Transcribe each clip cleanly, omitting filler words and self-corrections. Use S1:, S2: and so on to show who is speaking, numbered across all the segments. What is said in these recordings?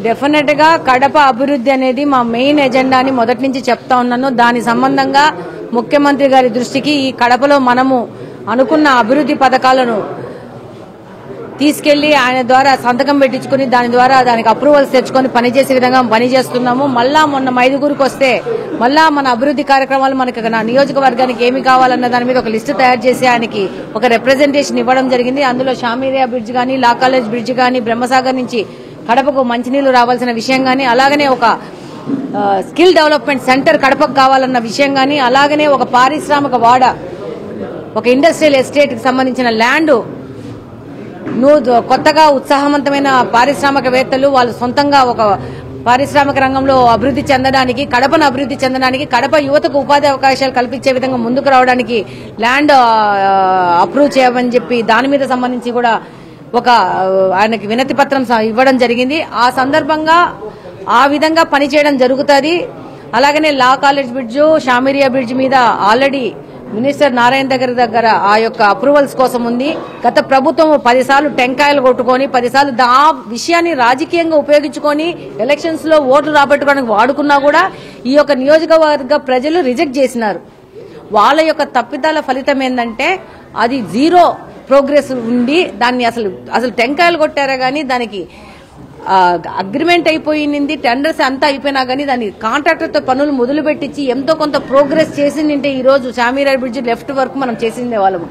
S1: Definite గా కడప అభివృద్ధి అనేది మా మెయిన్ ఎజెండా అని మొదటి నుంచి చెప్తా ఉన్నాను. దాని సంబంధంగా ముఖ్యమంత్రి గారి దృష్టికి ఈ కడపలో మనము అనుకున్న అభివృద్ధి పథకాలను తీసుకెళ్లి ఆయన ద్వారా సంతకం పెట్టించుకుని దాని ద్వారా దానికి అప్రూవల్స్ తెచ్చుకొని పనిచేసే విధంగా పనిచేస్తున్నాము. మళ్ళా మొన్న మైదుగురికి వస్తే మళ్ళా మన అభివృద్ధి కార్యక్రమాలు మనకి నా నియోజకవర్గానికి ఏమి కావాలన్న దాని మీద ఒక లిస్టు తయారు చేసి ఆయనకి ఒక రిప్రజెంటేషన్ ఇవ్వడం జరిగింది. అందులో షామీరియా బ్రిడ్జ్ గానీ, లా కాలేజ్ బ్రిడ్జ్ గానీ, బ్రహ్మసాగర్ నుంచి కడపకు మంచినీళ్లు రావాల్సిన విషయం గానీ, అలాగనే ఒక స్కిల్ డెవలప్మెంట్ సెంటర్ కడపకు కావాలన్న విషయం గానీ, అలాగనే ఒక పారిశ్రామిక వాడ, ఒక ఇండస్ట్రియల్ ఎస్టేట్ కి సంబంధించిన ల్యాండ్ కొత్తగా ఉత్సాహవంతమైన పారిశ్రామికవేత్తలు వాళ్ళు సొంతంగా ఒక పారిశ్రామిక రంగంలో అభివృద్ధి చెందడానికి, కడపను అభివృద్ధి చెందడానికి, కడప యువతకు ఉపాధి అవకాశాలు కల్పించే విధంగా ముందుకు రావడానికి ల్యాండ్ అప్రూవ్ చేయమని చెప్పి దాని మీద సంబంధించి కూడా ఒక ఆయనకి వినతి పత్రం ఇవ్వడం జరిగింది. ఆ సందర్భంగా ఆ విధంగా పనిచేయడం జరుగుతుంది. అలాగనే లా కాలేజ్ బ్రిడ్జ్, షామీరియా బ్రిడ్జ్ మీద ఆల్రెడీ మినిస్టర్ నారాయణ దగ్గర ఆ యొక్క అప్రూవల్స్ కోసం ఉంది. గత ప్రభుత్వం 10 సార్లు టెంకాయలు కొట్టుకొని 10 సార్లు ఆ విషయాన్ని రాజకీయంగా ఉపయోగించుకొని ఎలక్షన్స్ లో ఓట్లు రాబట్టుకోవడానికి వాడుకున్నా కూడా ఈ యొక్క నియోజకవర్గ ప్రజలు రిజెక్ట్ చేసినారు. వాళ్ళ యొక్క తప్పిదాల ఫలితం ఏంటంటే అది జీరో ప్రోగ్రెస్ ఉండి దాన్ని అసలు టెంకాయలు కొట్టారా గానీ దానికి అగ్రిమెంట్ అయిపోయింది, టెండర్స్ అంతా అయిపోయినా గానీ దాన్ని కాంట్రాక్టర్ తో పనులు మొదలు పెట్టించి ఎంతో కొంత ప్రోగ్రెస్ చేసిందంటే ఈ రోజు షామీరియా బ్రిడ్జ్ లెఫ్ట్ వరకు మనం చేసిందే వాళ్ళము.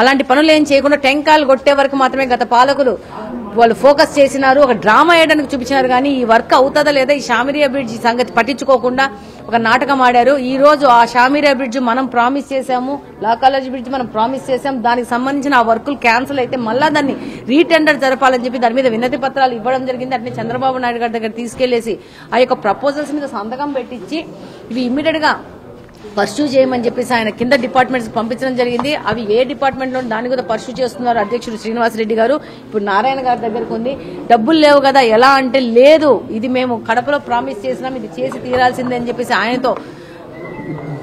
S1: అలాంటి పనులు ఏం చేయకుండా టెంకాయలు కొట్టే వరకు మాత్రమే గత పాలకులు వాళ్ళు ఫోకస్ చేసినారు. ఒక డ్రామా వేయడానికి చూపించినారు కానీ ఈ వర్క్ అవుతుందా లేదా ఈ షామీరియా బ్రిడ్జ్ సంగతి పట్టించుకోకుండా ఒక నాటకం ఆడారు. ఈ రోజు ఆ షామీరియా బ్రిడ్జ్ మనం ప్రామిస్ చేశాము, లా కాలేజ్ బ్రిడ్జ్ మనం ప్రామిస్ చేశాం. దానికి సంబంధించిన ఆ వర్కులు క్యాన్సిల్ అయితే మళ్ళా దాన్ని రీటెండర్ జరపాలని చెప్పి దాని మీద వినతి పత్రాలు ఇవ్వడం జరిగింది. అట్నే చంద్రబాబు నాయుడు గారి దగ్గర తీసుకెళ్లేసి ఆ యొక్క ప్రపోజల్స్ మీద సంతకం పెట్టించి ఇవి ఇమ్మీడియట్ గా పర్సూ చేయమని చెప్పేసి ఆయన కింద డిపార్ట్మెంట్స్ పంపించడం జరిగింది. అవి ఏ డిపార్ట్మెంట్ లో దాన్ని కూడా పర్సూ చేస్తున్నారు అధ్యక్షుడు శ్రీనివాసరెడ్డి గారు. ఇప్పుడు నారాయణ గారి దగ్గరకు ఉంది. డబ్బులు లేవు కదా, ఎలా అంటే లేదు, ఇది మేము కడపలో ప్రామిస్ చేసినాం, ఇది చేసి తీరాల్సిందే అని చెప్పేసి ఆయనతో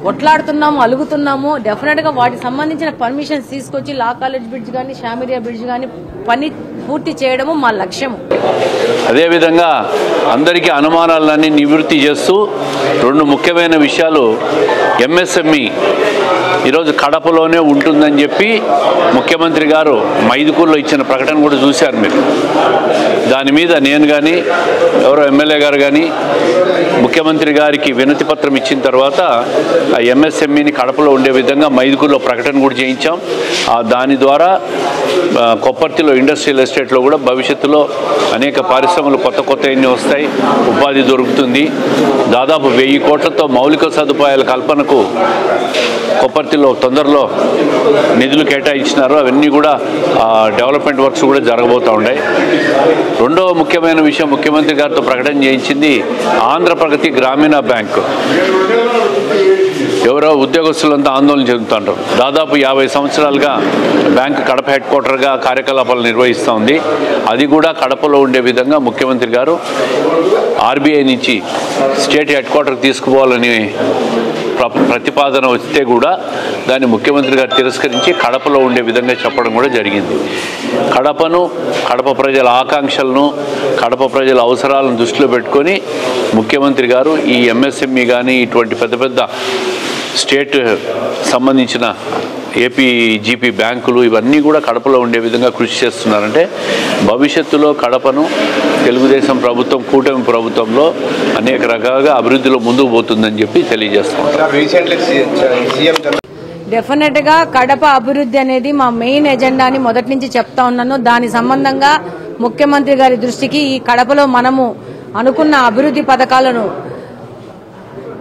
S1: కొట్లాడుతున్నాము, అలుగుతున్నాము. డెఫినెట్ గా వాటికి సంబంధించిన పర్మిషన్స్ తీసుకొచ్చి లా కాలేజ్ బ్రిడ్జ్ గానీ, షామీరియా బ్రిడ్జ్ గానీ పని పూర్తి చేయడము మా లక్ష్యం.
S2: అదేవిధంగా అందరికీ అనుమానాలన్నీ నివృత్తి చేస్తూ 2 ముఖ్యమైన విషయాలు, ఎంఎస్ఎంఈ ఈరోజు కడపలోనే ఉంటుందని చెప్పి ముఖ్యమంత్రి గారు మైదుకూరులో ఇచ్చిన ప్రకటన కూడా చూశారు మీరు. దాని మీద నేను కానీ ఎవరో ఎమ్మెల్యే గారు కానీ ముఖ్యమంత్రి గారికి వినతి పత్రం ఇచ్చిన తర్వాత ఆ ఎంఎస్ఎంఈని కడపలో ఉండే విధంగా మైదుకూరులో ప్రకటన కూడా చేయించాం. దాని ద్వారా కొప్పర్తిలో ఇండస్ట్రియల్ ఎస్టేట్లో కూడా భవిష్యత్తులో అనేక పరిశ్రమలు కొత్త ఎన్ని వస్తాయి, ఉపాధి దొరుకుతుంది. దాదాపు 1000 కోట్లతో మౌలిక సదుపాయాల కల్పనకు కొప్పర్తిలో తొందరలో నిధులు కేటాయించినారు. అవన్నీ కూడా డెవలప్మెంట్ వర్క్స్ కూడా జరగబోతూ ఉన్నాయి. రెండవ ముఖ్యమైన విషయం ముఖ్యమంత్రి గారితో ప్రకటన చేయించింది ఆంధ్రప్రగతి గ్రామీణ బ్యాంకు. ఎవరో ఉద్యోగస్తులంతా ఆందోళన చెందుతుంటారు. దాదాపు 50 సంవత్సరాలుగా బ్యాంకు కడప హెడ్ క్వార్టర్గా కార్యకలాపాలు నిర్వహిస్తూ ఉంది. అది కూడా కడపలో ఉండే విధంగా ముఖ్యమంత్రి గారు ఆర్బీఐ నుంచి స్టేట్ హెడ్ క్వార్టర్కి తీసుకుపోవాలని ప్రతిపాదన వస్తే కూడా దాన్ని ముఖ్యమంత్రి గారు తిరస్కరించి కడపలో ఉండే విధంగా చెప్పడం కూడా జరిగింది. కడప ప్రజల ఆకాంక్షలను, కడప ప్రజల అవసరాలను దృష్టిలో పెట్టుకొని ముఖ్యమంత్రి గారు ఈ ఎంఎస్ఎంఈ కానీ ఇటువంటి పెద్ద స్టేట్ సంబంధించిన ఏపీ జీపీ బ్యాంకులు ఇవన్నీ కూడా కడపలో ఉండే విధంగా కృషి చేస్తున్నారంటే భవిష్యత్తులో కడపను తెలుగుదేశం ప్రభుత్వం, కూటమి ప్రభుత్వంలో అనేక రకాలుగా అభివృద్ధిలో ముందుకు పోతుందని చెప్పి తెలియజేస్తున్నాం.
S1: డెఫినెట్ గా కడప అభివృద్ధి అనేది మా మెయిన్ ఎజెండా అని మొదటి నుంచి చెప్తా ఉన్నాను. దాని సంబంధంగా ముఖ్యమంత్రి గారి దృష్టికి ఈ కడపలో మనము అనుకున్న అభివృద్ధి పథకాలను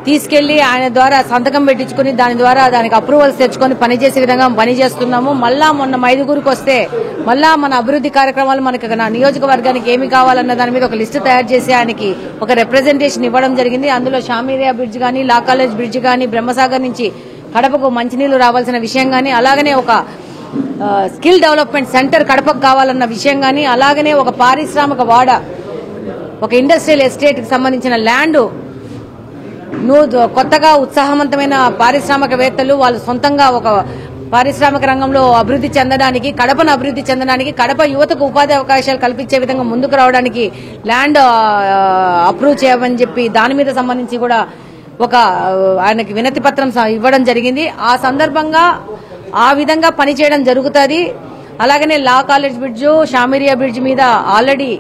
S1: తీసుకెళ్లి ఆయన ద్వారా సంతకం పెట్టించుకుని దాని ద్వారా దానికి అప్రూవల్స్ తెచ్చుకొని పనిచేసే విధంగా పనిచేస్తున్నాము. మళ్ళా మొన్న మైదుగురికి వస్తే మళ్ళా మన అభివృద్ధి కార్యక్రమాలు మనకి నా నియోజకవర్గానికి ఏమి కావాలన్న దాని మీద ఒక లిస్టు తయారు చేసి ఆయనకి ఒక రిప్రజెంటేషన్ ఇవ్వడం జరిగింది. అందులో షామీరియా బ్రిడ్జ్ గానీ, లా కాలేజ్ బ్రిడ్జ్ గానీ, బ్రహ్మసాగర్ నుంచి కడపకు మంచినీళ్లు రావాల్సిన విషయం గానీ, అలాగనే ఒక స్కిల్ డెవలప్మెంట్ సెంటర్ కడపకు కావాలన్న విషయం గానీ, అలాగనే ఒక పారిశ్రామిక వాడ, ఒక ఇండస్ట్రియల్ ఎస్టేట్ కి సంబంధించిన ల్యాండ్ కొత్తగా ఉత్సాహవంతమైన పారిశ్రామికవేత్తలు వాళ్ళు సొంతంగా ఒక పారిశ్రామిక రంగంలో అభివృద్ధి చెందడానికి, కడపను అభివృద్ధి చెందడానికి, కడప యువతకు ఉపాధి అవకాశాలు కల్పించే విధంగా ముందుకు రావడానికి ల్యాండ్ అప్రూవ్ చేయమని చెప్పి దాని మీద సంబంధించి కూడా ఆయనకి వినతి పత్రం ఇవ్వడం జరిగింది. ఆ సందర్భంగా ఆ విధంగా పనిచేయడం జరుగుతుంది. అలాగనే లా కాలేజ్ బ్రిడ్జ్, షామిరియా బ్రిడ్జ్ మీద ఆల్రెడీ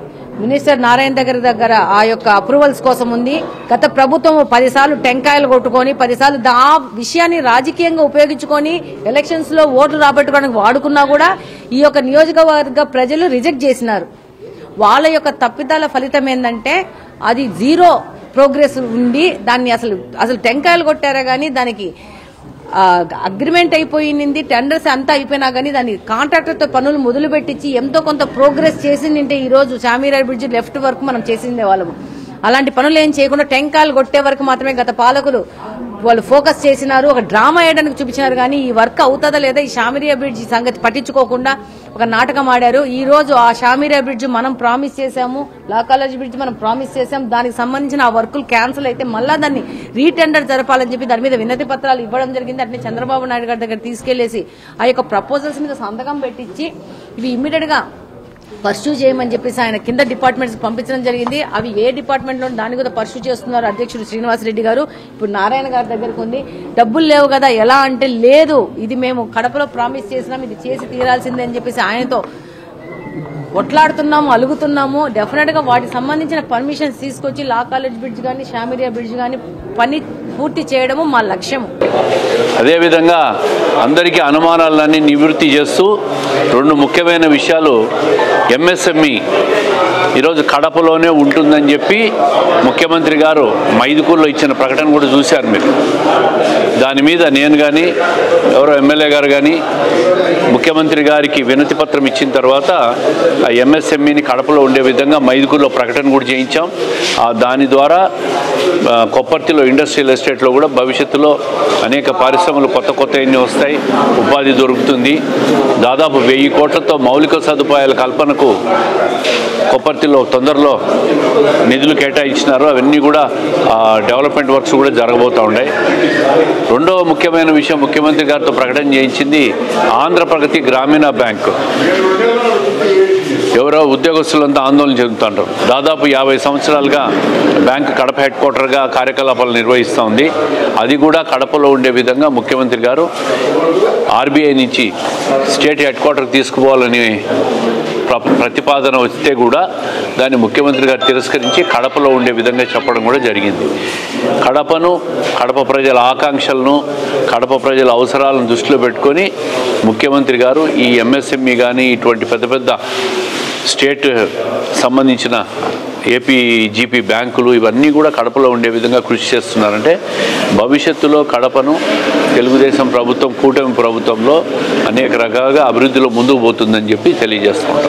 S1: మినిస్టర్ నారాయణ దగ్గర ఆ యొక్క అప్రూవల్స్ కోసం ఉంది. గత ప్రభుత్వం 10 సార్లు టెంకాయలు కొట్టుకొని 10 సార్లు ఆ విషయాన్ని రాజకీయంగా ఉపయోగించుకొని ఎలక్షన్స్ లో ఓట్లు రాబట్టుకోవడానికి వాడుకున్నా కూడా ఈ యొక్క నియోజకవర్గ ప్రజలు రిజెక్ట్ చేసినారు. వాళ్ళ యొక్క తప్పిదాల ఫలితం ఏంటంటే అది జీరో ప్రోగ్రెస్ ఉండి దాన్ని అసలు టెంకాయలు కొట్టారా గానీ దానికి అగ్రిమెంట్ అయిపోయింది, టెండర్స్ అంతా అయిపోయినా గానీ దాని కాంట్రాక్టర్ తో పనులు మొదలు పెట్టించి ఎంతో కొంత ప్రోగ్రెస్ చేసిందంటే ఈ రోజు షామీరా బ్రిడ్జ్ లెఫ్ట్ వరకు మనం చేసిందే వాళ్ళము. అలాంటి పనులు ఏం చేయకుండా టెంకాయలు కొట్టే వరకు మాత్రమే గత పాలకులు వాళ్ళు ఫోకస్ చేసినారు. ఒక డ్రామా వేయడానికి చూపించినారు కానీ ఈ వర్క్ అవుతుందా లేదా ఈ షామిరియా బ్రిడ్జ్ సంగతి పట్టించుకోకుండా ఒక నాటకం ఆడారు. ఈ రోజు ఆ షామిరియా బ్రిడ్జ్ మనం ప్రామిస్ చేశాము, లా కాలేజ్ బ్రిడ్జ్ మనం ప్రామిస్ చేశాం, దానికి సంబంధించిన ఆ వర్కులు క్యాన్సిల్ అయితే మళ్ళా దాన్ని రీటెండర్ జరపాలని చెప్పి దాని మీద వినతి పత్రాలు ఇవ్వడం జరిగింది. అట్నే చంద్రబాబు నాయుడు గారి దగ్గర తీసుకెళ్లేసి ఆ యొక్క ప్రపోజల్స్ మీద సంతకం పెట్టించి ఇవి ఇమ్మీడియట్ గా పర్సూ చేయమని చెప్పేసి ఆయన కింద డిపార్ట్మెంట్స్ పంపించడం జరిగింది. అవి ఏ డిపార్ట్మెంట్ లో దాన్ని కూడా పర్సూ చేస్తున్నారు అధ్యక్షుడు శ్రీనివాసరెడ్డి గారు. ఇప్పుడు నారాయణ గారి దగ్గరకు ఉంది. డబ్బులు లేవు కదా, ఎలా అంటే లేదు, ఇది మేము కడపలో ప్రామిస్ చేసినాం, ఇది చేసి తీరాల్సిందే అని చెప్పేసి ఆయనతో కొట్లాడుతున్నాము, అలుగుతున్నాము. డెఫినెట్ గా వాటికి సంబంధించిన పర్మిషన్స్ తీసుకొచ్చి లా కాలేజ్ బ్రిడ్జ్ గానీ షామిరియా బ్రిడ్జ్ గానీ పని పూర్తి చేయడము మా లక్ష్యము.
S2: అదేవిధంగా అందరికీ అనుమానాలన్నీ నివృత్తి చేస్తూ 2 ముఖ్యమైన విషయాలు, ఎంఎస్ఎంఈ ఈరోజు కడపలోనే ఉంటుందని చెప్పి ముఖ్యమంత్రి గారు మైదుకూరులో ఇచ్చిన ప్రకటన కూడా చూశారు మీరు. దాని మీద నేను కానీ ఎవరో ఎమ్మెల్యే గారు కానీ ముఖ్యమంత్రి గారికి వినతి పత్రం ఇచ్చిన తర్వాత ఆ ఎంఎస్ఎంఈని కడపలో ఉండే విధంగా మైదుకూరులో ప్రకటన కూడా చేయించాం. దాని ద్వారా కొప్పర్తిలో ఇండస్ట్రియల్ ఎస్టేట్లో కూడా భవిష్యత్తులో అనేక పరిశ్రమలు కొత్త ఎన్ని వస్తాయి, ఉపాధి దొరుకుతుంది. దాదాపు 1000 కోట్లతో మౌలిక సదుపాయాల కల్పనకు కొప్పర్తిలో తొందరలో నిధులు కేటాయించినారు. అవన్నీ కూడా డెవలప్మెంట్ వర్క్స్ కూడా జరగబోతూ ఉన్నాయి. రెండవ ముఖ్యమైన విషయం ముఖ్యమంత్రి గారితో ప్రకటన చేయించింది ఆంధ్రప్రగతి గ్రామీణ బ్యాంకు. ఎవరో ఉద్యోగస్తులంతా ఆందోళన చెందుతుంటారు. దాదాపు 50 సంవత్సరాలుగా బ్యాంకు కడప హెడ్ క్వార్టర్గా కార్యకలాపాలు నిర్వహిస్తూ ఉంది. అది కూడా కడపలో ఉండే విధంగా ముఖ్యమంత్రి గారు ఆర్బీఐ నుంచి స్టేట్ హెడ్ క్వార్టర్కి తీసుకుపోవాలని ప్రతిపాదన వస్తే కూడా దాన్ని ముఖ్యమంత్రి గారు తిరస్కరించి కడపలో ఉండే విధంగా చెప్పడం కూడా జరిగింది. కడప ప్రజల ఆకాంక్షలను, కడప ప్రజల అవసరాలను దృష్టిలో పెట్టుకొని ముఖ్యమంత్రి గారు ఈ ఎంఎస్ఎంఈ కానీ ఇటువంటి పెద్ద స్టేట్ సంబంధించిన ఏపీజీపీ బ్యాంకులు ఇవన్నీ కూడా కడపలో ఉండే విధంగా కృషి చేస్తున్నారంటే భవిష్యత్తులో కడపను తెలుగుదేశం ప్రభుత్వం, కూటమి ప్రభుత్వంలో అనేక రకాలుగా అభివృద్ధిలో ముందుకు పోతుందని చెప్పి తెలియజేస్తున్నాం.